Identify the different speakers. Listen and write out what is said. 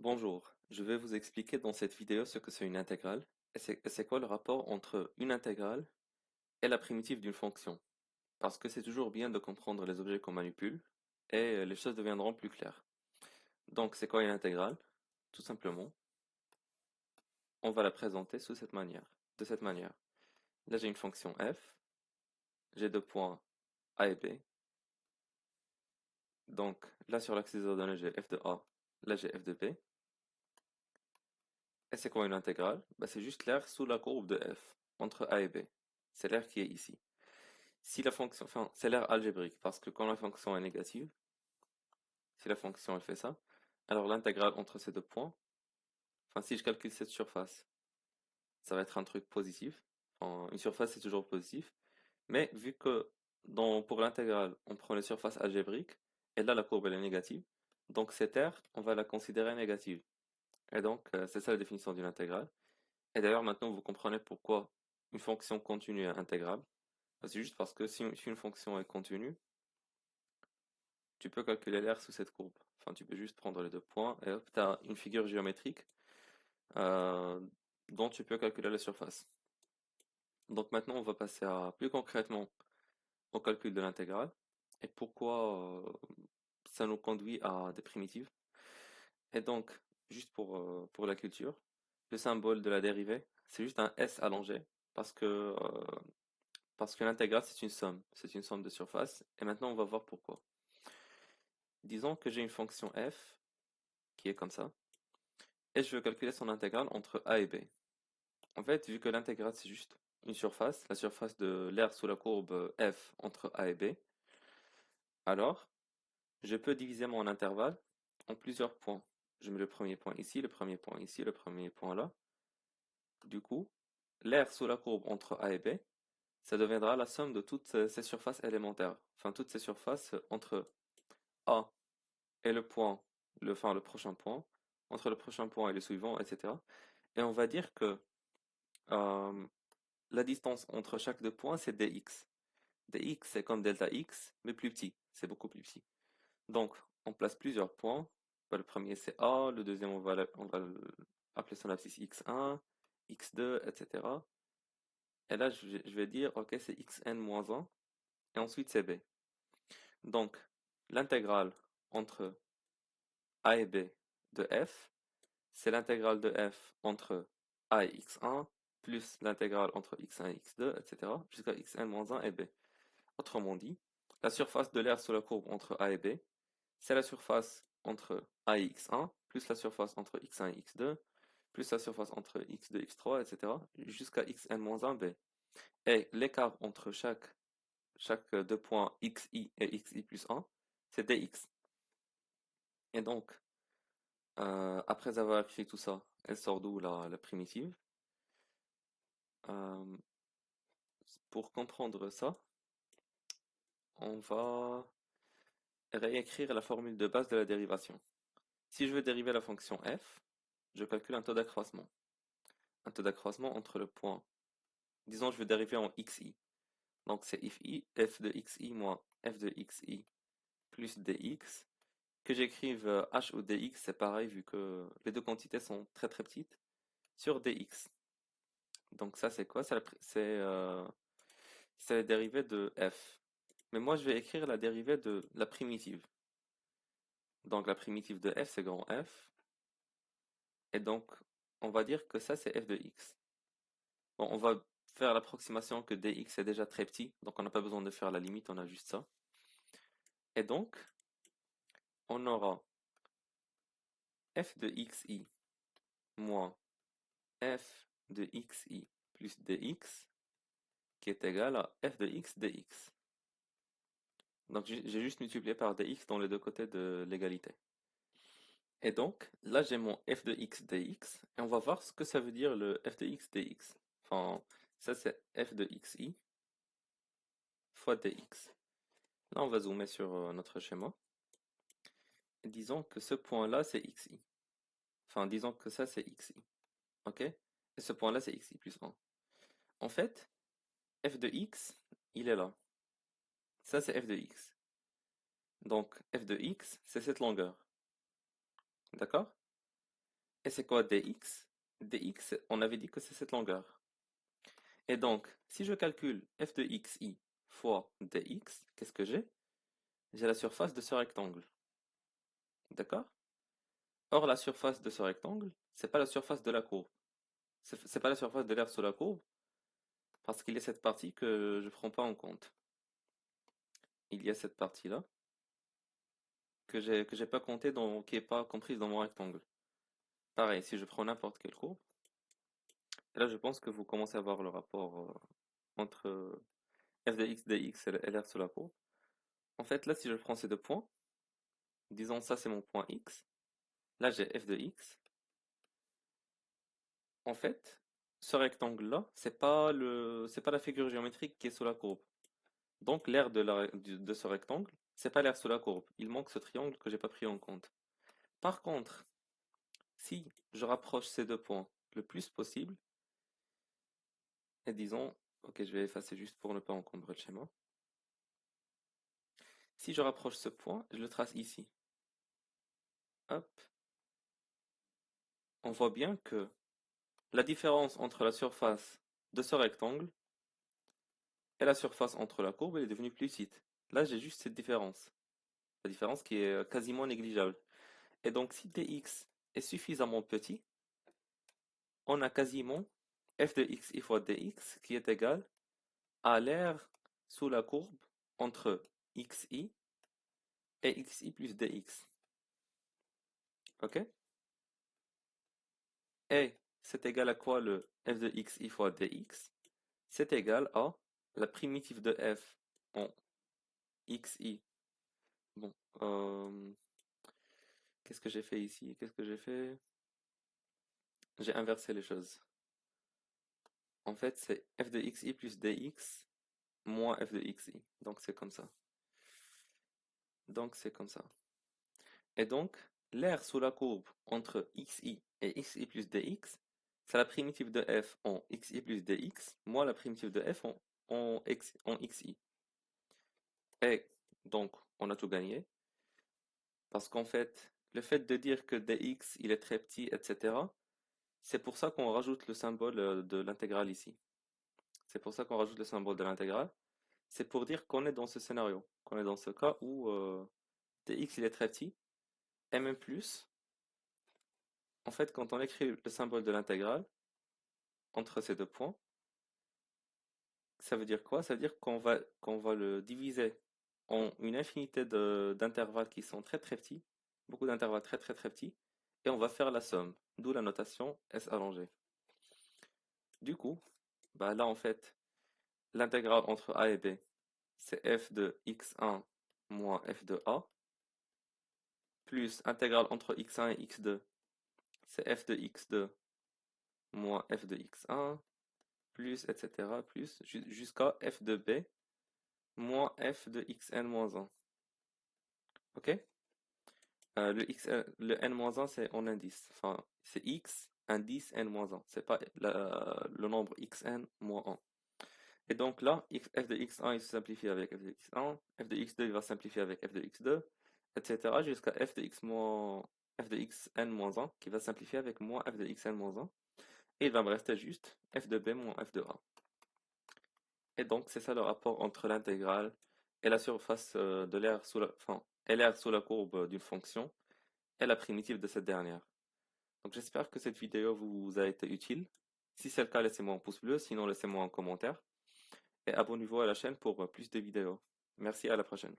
Speaker 1: Bonjour, je vais vous expliquer dans cette vidéo ce que c'est une intégrale et c'est quoi le rapport entre une intégrale et la primitive d'une fonction. Parce que c'est toujours bien de comprendre les objets qu'on manipule et les choses deviendront plus claires. Donc c'est quoi une intégrale? Tout simplement, on va la présenter de cette manière. Là j'ai une fonction f, j'ai deux points a et b. Donc là sur l'axe des ordonnées j'ai f de a, là j'ai f de b. Et c'est quoi une intégrale? Bah, c'est juste l'aire sous la courbe de f, entre a et b. C'est l'aire qui est ici. Si la fonction, enfin, c'est l'aire algébrique, parce que quand la fonction est négative, si la fonction elle fait ça, alors l'intégrale entre ces deux points, enfin, si je calcule cette surface, ça va être un truc positif. Enfin, une surface c'est toujours positif, mais vu que pour l'intégrale, on prend les surfaces algébriques, et là la courbe elle est négative, donc cette aire, on va la considérer négative. Et donc, c'est ça la définition d'une intégrale. Et d'ailleurs, maintenant, vous comprenez pourquoi une fonction continue est intégrable. C'est juste parce que si une fonction est continue, tu peux calculer l'aire sous cette courbe. Enfin, tu peux juste prendre les deux points et hop, tu as une figure géométrique euh, dont tu peux calculer la surface. Donc maintenant, on va passer à plus concrètement au calcul de l'intégrale et pourquoi ça nous conduit à des primitives. Et donc, juste pour la culture, le symbole de la dérivée, c'est juste un S allongé parce que l'intégrale, c'est une somme de surface. Et maintenant, on va voir pourquoi. Disons que j'ai une fonction f qui est comme ça. Et je veux calculer son intégrale entre A et B. En fait, vu que l'intégrale c'est juste une surface, la surface de l'aire sous la courbe f entre A et B, alors je peux diviser mon intervalle en plusieurs points. Je mets le premier point ici, le premier point ici, le premier point là. Du coup, l'aire sous la courbe entre A et B, ça deviendra la somme de toutes ces surfaces élémentaires. Enfin, toutes ces surfaces entre A et le prochain point, entre le prochain point et le suivant, etc. Et on va dire que euh, la distance entre chaque deux points, c'est dx. Dx, c'est comme delta x, mais plus petit. C'est beaucoup plus petit. Donc, on place plusieurs points. Bah, le premier, c'est A. Le deuxième, appeler son abscisse x1, x2, etc. Et là, je vais dire, OK, c'est xn moins 1. Et ensuite, c'est b. Donc, l'intégrale entre a et b de f, c'est l'intégrale de f entre a et x1, plus l'intégrale entre x1 et x2, etc., jusqu'à xn moins 1 et b. Autrement dit, la surface de l'aire sur la courbe entre A et B, c'est la surface entre A et x1, plus la surface entre x1 et x2, plus la surface entre x2 et x3, etc., jusqu'à xn-1b. Et l'écart entre chaque deux points xi et xi plus 1, c'est dx. Et donc, après avoir écrit tout ça, elle sort d'où la primitive? Euh, pour comprendre ça, on va réécrire la formule de base de la dérivation. Si je veux dériver la fonction f, je calcule un taux d'accroissement. Un taux d'accroissement entre le point. Disons, je veux dériver en xi. Donc c'est f de xi moins f de xi plus dx. Que j'écrive h ou dx, c'est pareil vu que les deux quantités sont très très petites, sur dx. Donc ça c'est quoi? C'est la dérivée de f. Mais moi je vais écrire la dérivée de la primitive. Donc la primitive de f c'est grand F. Et donc on va dire que ça c'est f de x. Bon, on va faire l'approximation que dx est déjà très petit, donc on n'a pas besoin de faire la limite, on a juste ça. Et donc, on aura f de xi moins f de xi plus dx qui est égal à f de x dx. Donc j'ai juste multiplié par dx dans les deux côtés de l'égalité. Et donc, là j'ai mon f de x dx, et on va voir ce que ça veut dire le f de x dx. Enfin, ça c'est f de xi fois dx. Là on va zoomer sur notre schéma. Disons que ce point-là, c'est xi. Enfin, disons que ça, c'est xi. OK? Et ce point-là, c'est xi plus 1. En fait, f de x, il est là. Ça, c'est f de x. Donc, f de x, c'est cette longueur. D'accord? Et c'est quoi dx? Dx, on avait dit que c'est cette longueur. Et donc, si je calcule f de xi fois dx, qu'est-ce que j'ai? J'ai la surface de ce rectangle. D'accord? Or, la surface de ce rectangle, c'est pas la surface de la courbe. C'est pas la surface de l'aire sous la courbe, parce qu'il y a cette partie que je prends pas en compte. Il y a cette partie-là que j'ai pas compté qui est pas comprise dans mon rectangle. Pareil, si je prends n'importe quelle courbe, et là je pense que vous commencez à voir le rapport entre f de x dx et l'aire sous la courbe. En fait, là, si je prends ces deux points, disons ça c'est mon point x, là j'ai f de x. En fait, ce rectangle-là, c'est pas la figure géométrique qui est sous la courbe. Donc l'aire de ce rectangle, c'est pas l'aire sous la courbe. Il manque ce triangle que j'ai pas pris en compte. Par contre, si je rapproche ces deux points le plus possible, et disons, ok, je vais effacer juste pour ne pas encombrer le schéma. Si je rapproche ce point, je le trace ici. Hop. On voit bien que la différence entre la surface de ce rectangle et la surface entre la courbe, elle est devenue plus petite. Là, j'ai juste cette différence. La différence qui est quasiment négligeable. Et donc, si dx est suffisamment petit, on a quasiment f de x fois dx qui est égal à l'aire sous la courbe entre xi et xi plus dx. Ok? Et c'est égal à quoi le f de xi fois dx? C'est égal à la primitive de f en xi. Bon, qu'est-ce que j'ai fait ici? Qu'est-ce que j'ai fait? J'ai inversé les choses. En fait, c'est f de xi plus dx moins f de xi. Donc c'est comme ça. Donc c'est comme ça. Et donc, l'aire sous la courbe entre xi et xi plus dx, c'est la primitive de f en xi plus dx, moins la primitive de f en xi. Et donc, on a tout gagné, parce qu'en fait, le fait de dire que dx, il est très petit, etc., c'est pour ça qu'on rajoute le symbole de l'intégrale ici. C'est pour ça qu'on rajoute le symbole de l'intégrale. C'est pour dire qu'on est dans ce scénario, qu'on est dans ce cas où dx, il est très petit, et même plus. En fait, quand on écrit le symbole de l'intégrale entre ces deux points, ça veut dire quoi? Ça veut dire qu'on va le diviser en une infinité d'intervalles qui sont très très petits, beaucoup d'intervalles très très très petits, et on va faire la somme, d'où la notation S allongée. Du coup, bah là en fait, l'intégrale entre A et B, c'est f de x1 moins f de a, plus intégrale entre x1 et x2, c'est f de x2 moins f de x1, plus, etc., plus, jusqu'à f de b moins f de xn moins 1. Ok? Le n-1, c'est en indice. Enfin, c'est x, indice n-1. C'est pas le nombre xn moins 1. Et donc là, f de x1 il se simplifie avec f de x1, f de x2 il va simplifier avec f de x2, etc. jusqu'à f de xn moins 1 qui va simplifier avec moins f de xn moins 1. Et il va me rester juste f de b moins f de a. Et donc c'est ça le rapport entre l'intégrale et la surface de l'aire et l'aire sous la courbe d'une fonction et la primitive de cette dernière. Donc j'espère que cette vidéo vous a été utile. Si c'est le cas, laissez-moi un pouce bleu, sinon laissez-moi un commentaire. Et abonnez-vous à la chaîne pour plus de vidéos. Merci, à la prochaine.